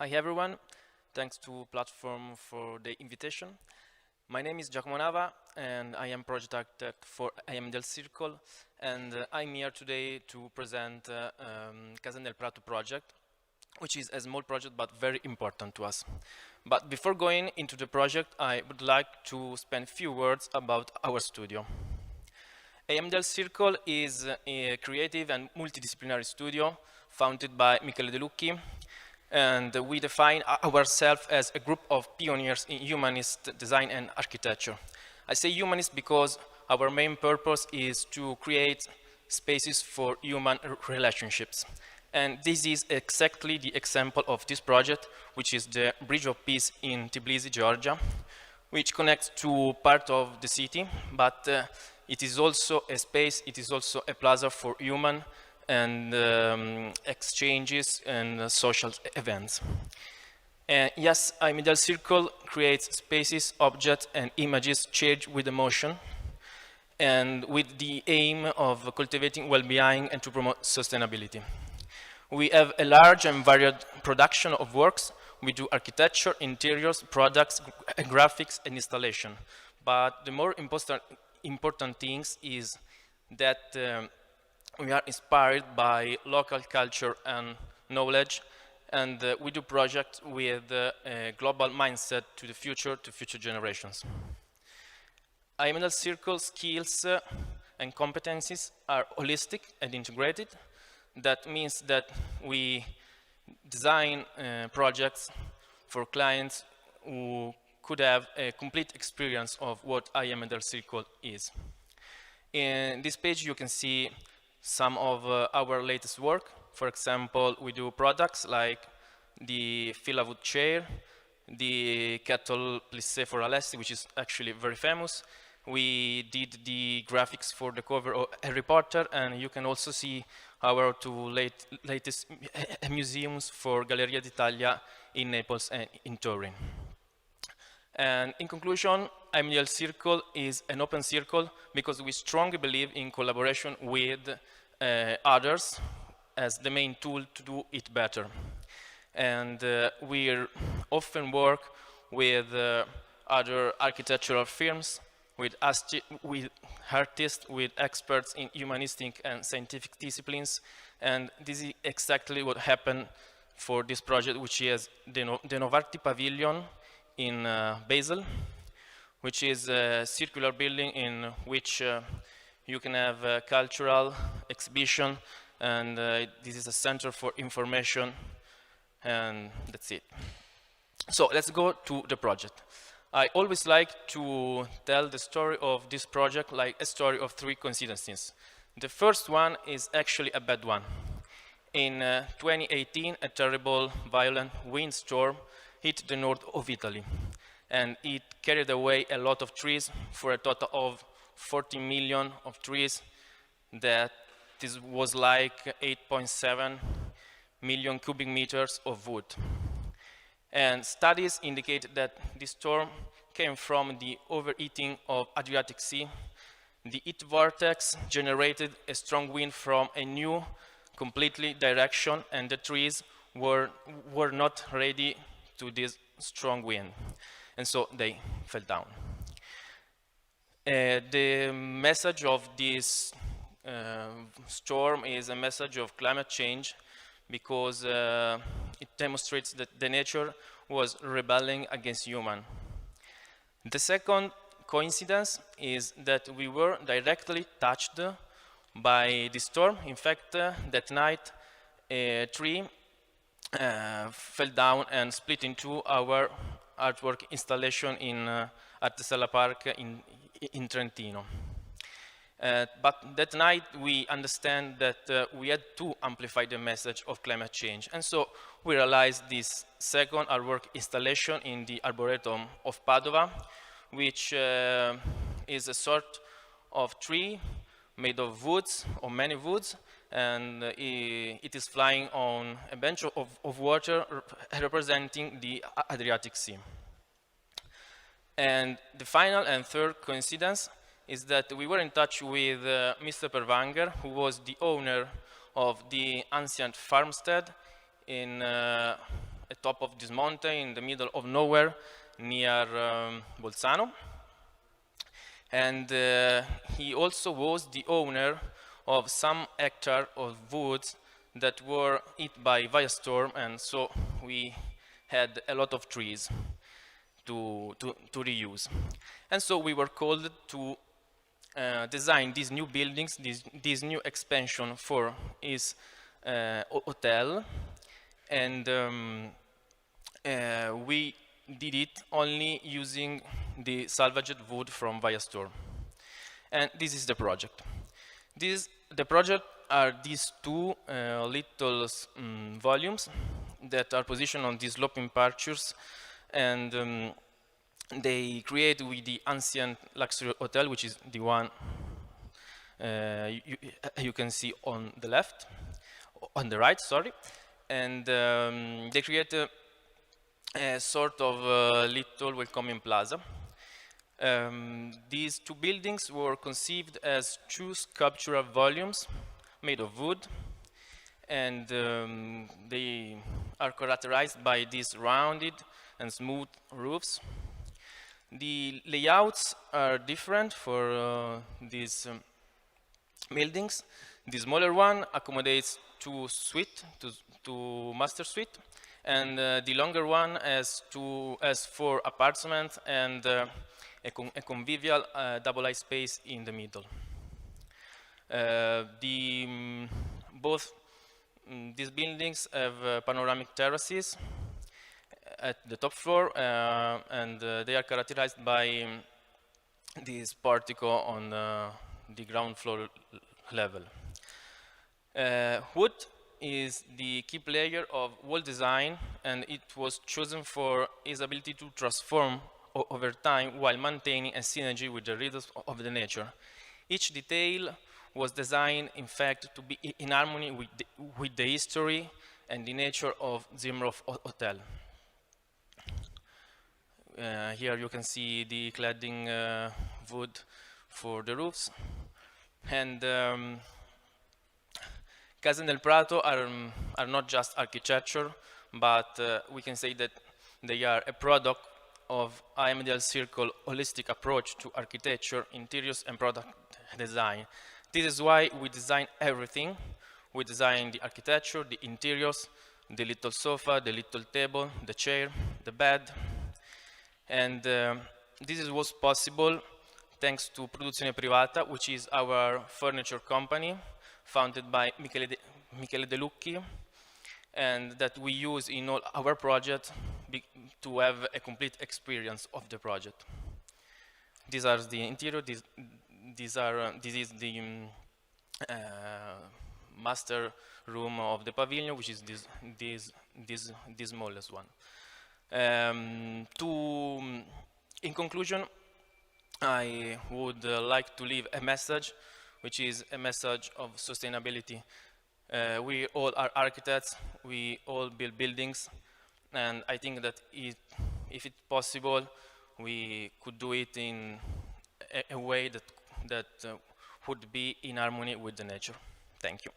Hi everyone, thanks to Platform for the invitation. My name is Giacomo Nava and I am project architect for AMDL Circle, and I'm here today to present Casa del Prato project, which is a small project but very important to us. But before going into the project, I would like to spend a few words about our studio. AMDL Circle is a creative and multidisciplinary studio founded by Michele De Lucchi, and we define ourselves as a group of pioneers in humanist design and architecture. I say humanist because our main purpose is to create spaces for human relationships. And this is exactly the example of this project, which is the Bridge of Peace in Tbilisi, Georgia, which connects to part of the city, but it is also a space, it is also a plaza for human and exchanges and social events. Yes, AMDL Circle creates spaces, objects, and images charged with emotion, and with the aim of cultivating well-being and to promote sustainability. We have a large and varied production of works. We do architecture, interiors, products, graphics, and installation. But the more important things is that we are inspired by local culture and knowledge, and we do projects with a global mindset to the future, to future generations. AMDL Circle skills and competencies are holistic and integrated. That means that we design projects for clients who could have a complete experience of what AMDL Circle is. In this page you can see some of our latest work. For example, we do products like the Filawood chair, the kettle plissé for Alessi, which is actually very famous. We did the graphics for the cover of Harry Potter, and you can also see our two latest museums for Galleria d'Italia in Naples and in Turin. And in conclusion, AMDL Circle is an open circle because we strongly believe in collaboration with others as the main tool to do it better. And we often work with other architectural firms, with artists, with experts in humanistic and scientific disciplines, and this is exactly what happened for this project, which is the Novarti Pavilion in Basel, which is a circular building in which you can have a cultural exhibition, and this is a center for information, and that's it. So let's go to the project. I always like to tell the story of this project like a story of three coincidences. The first one is actually a bad one. In 2018, a terrible, violent windstorm hit the north of Italy, and it carried away a lot of trees for a total of 40 million of trees. That this was like 8.7 million cubic meters of wood. And studies indicate that this storm came from the overheating of Adriatic Sea. The heat vortex generated a strong wind from a new, completely direction, and the trees were not ready to this strong wind, and so they fell down. The message of this storm is a message of climate change, because it demonstrates that the nature was rebelling against human. The second coincidence is that we were directly touched by the storm. In fact, that night a tree fell down and split into our artwork installation in Artesella Park in Trentino. But that night we understand that we had to amplify the message of climate change, and so we realized this second artwork installation in the Arboretum of Padova, which is a sort of tree made of woods, or many woods, and it is flying on a bench of water representing the Adriatic Sea. And the final and third coincidence is that we were in touch with Mr. Perwanger, who was the owner of the ancient farmstead in top of this mountain in the middle of nowhere near Bolzano. And he also was the owner of some hectares of woods that were hit by storm, and so we had a lot of trees to reuse. And so we were called to design these new buildings, this new expansion for his hotel, and we did it only using the salvaged wood from storm. And this is the project. The project are these two little volumes that are positioned on these sloping pastures, and they create with the ancient luxury hotel, which is the one you can see on the left, on the right, sorry. And they create a sort of little welcoming plaza. These two buildings were conceived as two sculptural volumes made of wood, and they are characterized by these rounded and smooth roofs. The layouts are different for these buildings. The smaller one accommodates two suites, two master suite, and the longer one has 4 apartments and a convivial double-I space in the middle. Both these buildings have panoramic terraces at the top floor, and they are characterized by this portico on the ground floor level. Wood is the key player of wall design, and it was chosen for its ability to transform over time while maintaining a synergy with the rhythms of the nature. Each detail was designed, in fact, to be in harmony with the history and the nature of Zimrov Hotel. Here you can see the cladding wood for the roofs. And Casa del Prato are not just architecture, but we can say that they are a product of AMDL Circle holistic approach to architecture, interiors, and product design. This is why we design everything. We design the architecture, the interiors, the little sofa, the little table, the chair, the bed. And this was possible thanks to Produzione Privata, which is our furniture company, founded by Michele De Lucchi, and that we use in all our projects to have a complete experience of the project. These are the interior. This is the master room of the pavilion, which is this smallest one. In conclusion, I would like to leave a message, which is a message of sustainability. We all are architects, we all build buildings, and I think that if it's possible, we could do it in a way that would be in harmony with the nature. Thank you.